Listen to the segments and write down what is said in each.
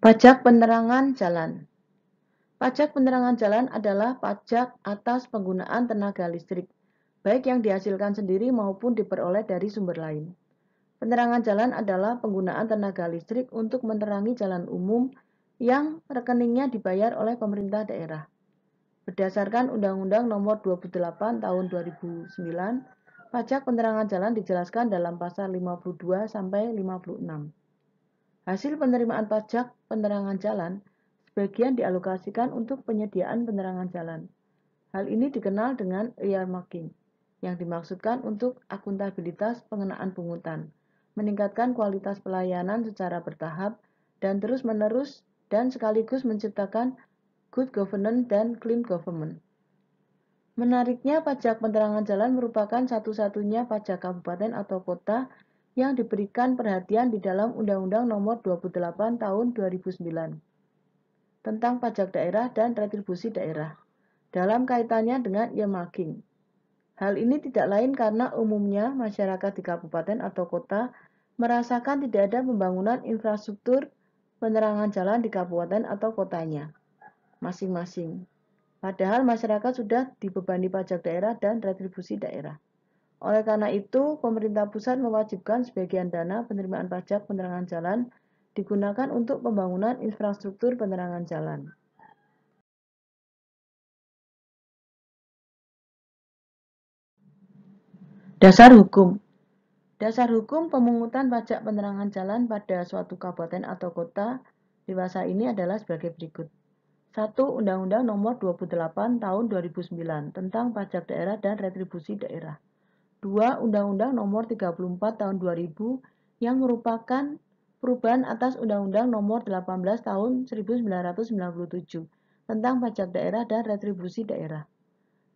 Pajak penerangan jalan. Pajak penerangan jalan adalah pajak atas penggunaan tenaga listrik, baik yang dihasilkan sendiri maupun diperoleh dari sumber lain. Penerangan jalan adalah penggunaan tenaga listrik untuk menerangi jalan umum yang rekeningnya dibayar oleh pemerintah daerah. Berdasarkan Undang-Undang Nomor 28 Tahun 2009, pajak penerangan jalan dijelaskan dalam pasal 52 sampai 56. Hasil penerimaan pajak penerangan jalan sebagian dialokasikan untuk penyediaan penerangan jalan. Hal ini dikenal dengan earmarking, yang dimaksudkan untuk akuntabilitas pengenaan pungutan, meningkatkan kualitas pelayanan secara bertahap dan terus-menerus dan sekaligus menciptakan good governance dan clean government. Menariknya, pajak penerangan jalan merupakan satu-satunya pajak kabupaten atau kota yang diberikan perhatian di dalam Undang-Undang Nomor 28 Tahun 2009 tentang pajak daerah dan retribusi daerah dalam kaitannya dengan earmarking. Hal ini tidak lain karena umumnya masyarakat di kabupaten atau kota merasakan tidak ada pembangunan infrastruktur penerangan jalan di kabupaten atau kotanya masing-masing. Padahal masyarakat sudah dibebani pajak daerah dan retribusi daerah. Oleh karena itu, pemerintah pusat mewajibkan sebagian dana penerimaan pajak penerangan jalan digunakan untuk pembangunan infrastruktur penerangan jalan. Dasar hukum. Dasar hukum pemungutan pajak penerangan jalan pada suatu kabupaten atau kota dewasa ini adalah sebagai berikut. 1. Undang-Undang Nomor 28 Tahun 2009 tentang pajak daerah dan retribusi daerah. 2. Undang-Undang Nomor 34 Tahun 2000 yang merupakan perubahan atas Undang-Undang Nomor 18 Tahun 1997 tentang pajak daerah dan retribusi daerah.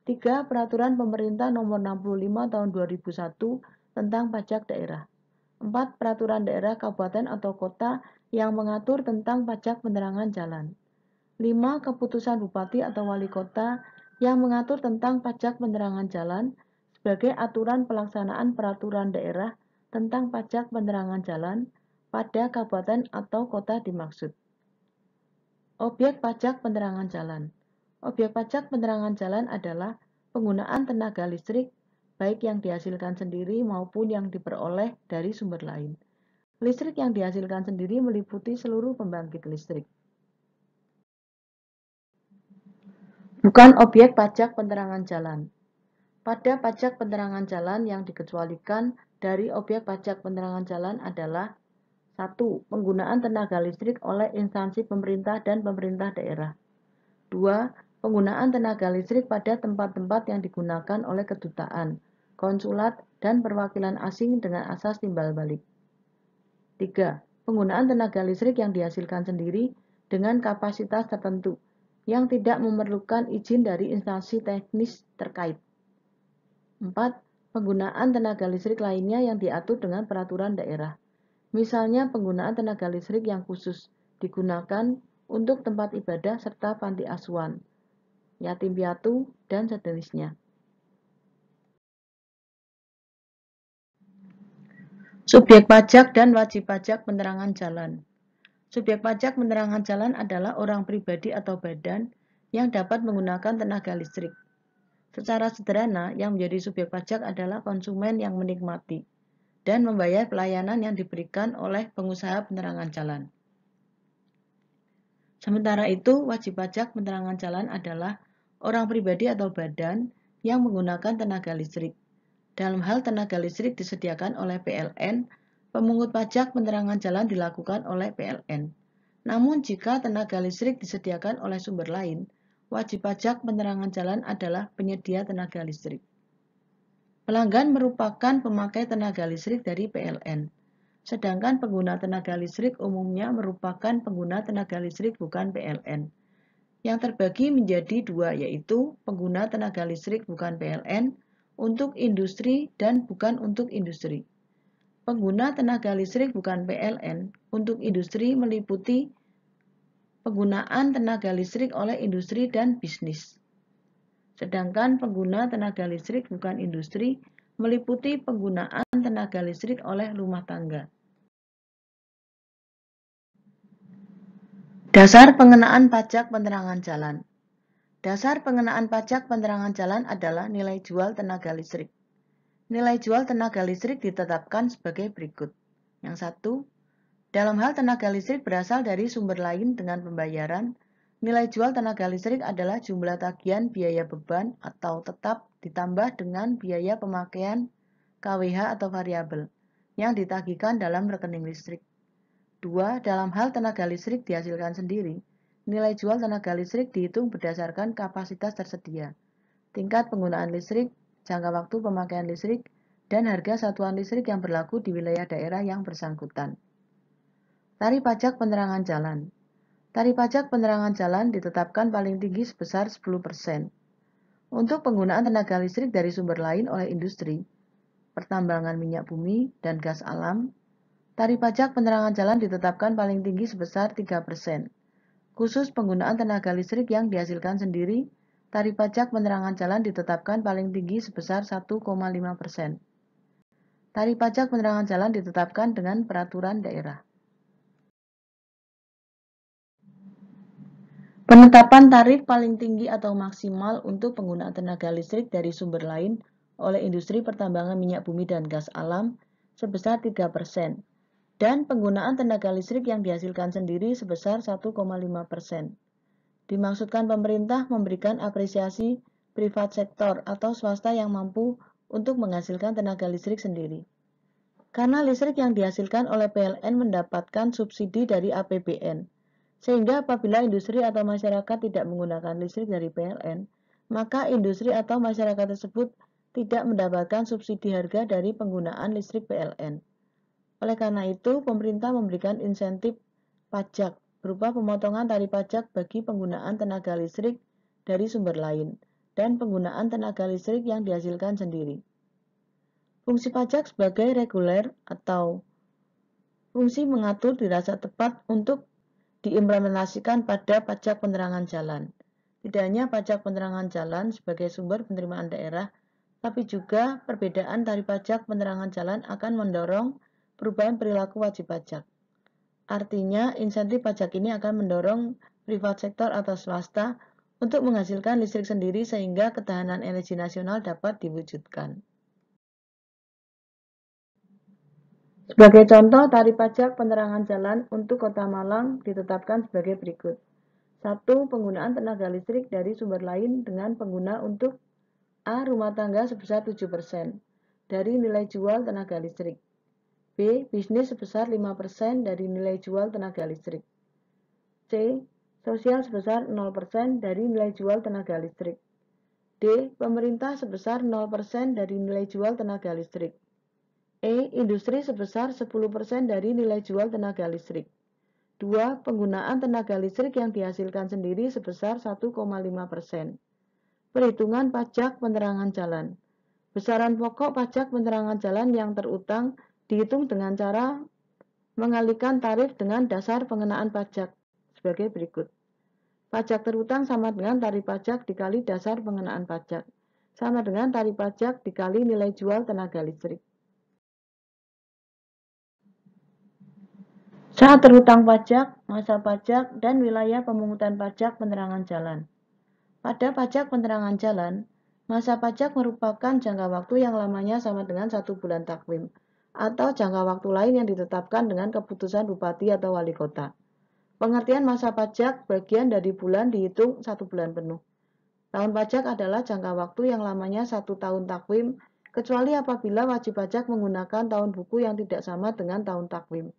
3. Peraturan Pemerintah Nomor 65 Tahun 2001 tentang pajak daerah. 4. Peraturan daerah kabupaten atau kota yang mengatur tentang pajak penerangan jalan. 5. Keputusan Bupati atau Wali Kota yang mengatur tentang pajak penerangan jalan sebagai aturan pelaksanaan peraturan daerah tentang pajak penerangan jalan pada kabupaten atau kota dimaksud. Objek pajak penerangan jalan. Objek pajak penerangan jalan adalah penggunaan tenaga listrik baik yang dihasilkan sendiri maupun yang diperoleh dari sumber lain. Listrik yang dihasilkan sendiri meliputi seluruh pembangkit listrik. Bukan objek pajak penerangan jalan. Pada pajak penerangan jalan yang dikecualikan dari objek pajak penerangan jalan adalah 1. Penggunaan tenaga listrik oleh instansi pemerintah dan pemerintah daerah. 2. Penggunaan tenaga listrik pada tempat-tempat yang digunakan oleh kedutaan, konsulat, dan perwakilan asing dengan asas timbal balik. 3. Penggunaan tenaga listrik yang dihasilkan sendiri dengan kapasitas tertentu yang tidak memerlukan izin dari instansi teknis terkait. 4. Penggunaan tenaga listrik lainnya yang diatur dengan peraturan daerah. Misalnya penggunaan tenaga listrik yang khusus digunakan untuk tempat ibadah serta panti asuhan, yatim piatu, dan sejenisnya. Subjek pajak dan wajib pajak penerangan jalan. Subjek pajak penerangan jalan adalah orang pribadi atau badan yang dapat menggunakan tenaga listrik. Secara sederhana, yang menjadi subjek pajak adalah konsumen yang menikmati dan membayar pelayanan yang diberikan oleh pengusaha penerangan jalan. Sementara itu, wajib pajak penerangan jalan adalah orang pribadi atau badan yang menggunakan tenaga listrik. Dalam hal tenaga listrik disediakan oleh PLN, pemungut pajak penerangan jalan dilakukan oleh PLN. Namun jika tenaga listrik disediakan oleh sumber lain, wajib pajak penerangan jalan adalah penyedia tenaga listrik. Pelanggan merupakan pemakai tenaga listrik dari PLN, sedangkan pengguna tenaga listrik umumnya merupakan pengguna tenaga listrik bukan PLN. Yang terbagi menjadi dua, yaitu pengguna tenaga listrik bukan PLN untuk industri dan bukan untuk industri. Pengguna tenaga listrik bukan PLN untuk industri meliputi penggunaan tenaga listrik oleh industri dan bisnis. Sedangkan pengguna tenaga listrik bukan industri meliputi penggunaan tenaga listrik oleh rumah tangga. Dasar pengenaan pajak penerangan jalan. Dasar pengenaan pajak penerangan jalan adalah nilai jual tenaga listrik. Nilai jual tenaga listrik ditetapkan sebagai berikut. Yang satu, dalam hal tenaga listrik berasal dari sumber lain dengan pembayaran, nilai jual tenaga listrik adalah jumlah tagihan biaya beban atau tetap ditambah dengan biaya pemakaian KWH atau variabel yang ditagihkan dalam rekening listrik. 2. Dalam hal tenaga listrik dihasilkan sendiri, nilai jual tenaga listrik dihitung berdasarkan kapasitas tersedia, tingkat penggunaan listrik, jangka waktu pemakaian listrik, dan harga satuan listrik yang berlaku di wilayah daerah yang bersangkutan. Tarif pajak penerangan jalan. Tarif pajak penerangan jalan ditetapkan paling tinggi sebesar 10%. Untuk penggunaan tenaga listrik dari sumber lain oleh industri, pertambangan minyak bumi, dan gas alam, tarif pajak penerangan jalan ditetapkan paling tinggi sebesar 3%. Khusus penggunaan tenaga listrik yang dihasilkan sendiri, tarif pajak penerangan jalan ditetapkan paling tinggi sebesar 1,5%. Tarif pajak penerangan jalan ditetapkan dengan peraturan daerah. Penetapan tarif paling tinggi atau maksimal untuk penggunaan tenaga listrik dari sumber lain oleh industri pertambangan minyak bumi dan gas alam sebesar 3%, dan penggunaan tenaga listrik yang dihasilkan sendiri sebesar 1,5%. Dimaksudkan pemerintah memberikan apresiasi privat sektor atau swasta yang mampu untuk menghasilkan tenaga listrik sendiri. Karena listrik yang dihasilkan oleh PLN mendapatkan subsidi dari APBN, sehingga apabila industri atau masyarakat tidak menggunakan listrik dari PLN, maka industri atau masyarakat tersebut tidak mendapatkan subsidi harga dari penggunaan listrik PLN. Oleh karena itu, pemerintah memberikan insentif pajak berupa pemotongan tarif pajak bagi penggunaan tenaga listrik dari sumber lain dan penggunaan tenaga listrik yang dihasilkan sendiri. Fungsi pajak sebagai reguler atau fungsi mengatur dirasa tepat untuk diimplementasikan pada pajak penerangan jalan. Tidak hanya pajak penerangan jalan sebagai sumber penerimaan daerah, tapi juga perbedaan tarif pajak penerangan jalan akan mendorong perubahan perilaku wajib pajak. Artinya, insentif pajak ini akan mendorong privat sektor atau swasta untuk menghasilkan listrik sendiri sehingga ketahanan energi nasional dapat diwujudkan. Sebagai contoh, tarif pajak penerangan jalan untuk Kota Malang ditetapkan sebagai berikut. 1. Penggunaan tenaga listrik dari sumber lain dengan pengguna untuk A. Rumah tangga sebesar 7% dari nilai jual tenaga listrik. B. Bisnis sebesar 5% dari nilai jual tenaga listrik. C. Sosial sebesar 0% dari nilai jual tenaga listrik. D. Pemerintah sebesar 0% dari nilai jual tenaga listrik. E. Industri sebesar 10% dari nilai jual tenaga listrik. 2. Penggunaan tenaga listrik yang dihasilkan sendiri sebesar 1,5%. Perhitungan pajak penerangan jalan. Besaran pokok pajak penerangan jalan yang terutang dihitung dengan cara mengalihkan tarif dengan dasar pengenaan pajak sebagai berikut. Pajak terutang sama dengan tarif pajak dikali dasar pengenaan pajak, sama dengan tarif pajak dikali nilai jual tenaga listrik. Saat terhutang pajak, masa pajak, dan wilayah pemungutan pajak penerangan jalan. Pada pajak penerangan jalan, masa pajak merupakan jangka waktu yang lamanya sama dengan 1 bulan takwim, atau jangka waktu lain yang ditetapkan dengan keputusan bupati atau wali kota. Pengertian masa pajak bagian dari bulan dihitung 1 bulan penuh. Tahun pajak adalah jangka waktu yang lamanya 1 tahun takwim, kecuali apabila wajib pajak menggunakan tahun buku yang tidak sama dengan tahun takwim.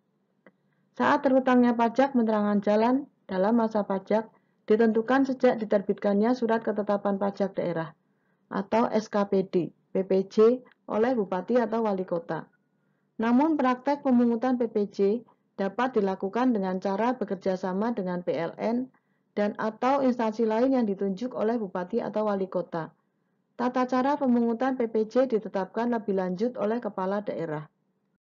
Saat terhutangnya pajak penerangan jalan dalam masa pajak ditentukan sejak diterbitkannya Surat Ketetapan Pajak Daerah atau SKPD PPJ oleh Bupati atau Wali Kota. Namun praktek pemungutan PPJ dapat dilakukan dengan cara bekerja sama dengan PLN dan atau instansi lain yang ditunjuk oleh Bupati atau Wali Kota. Tata cara pemungutan PPJ ditetapkan lebih lanjut oleh Kepala Daerah.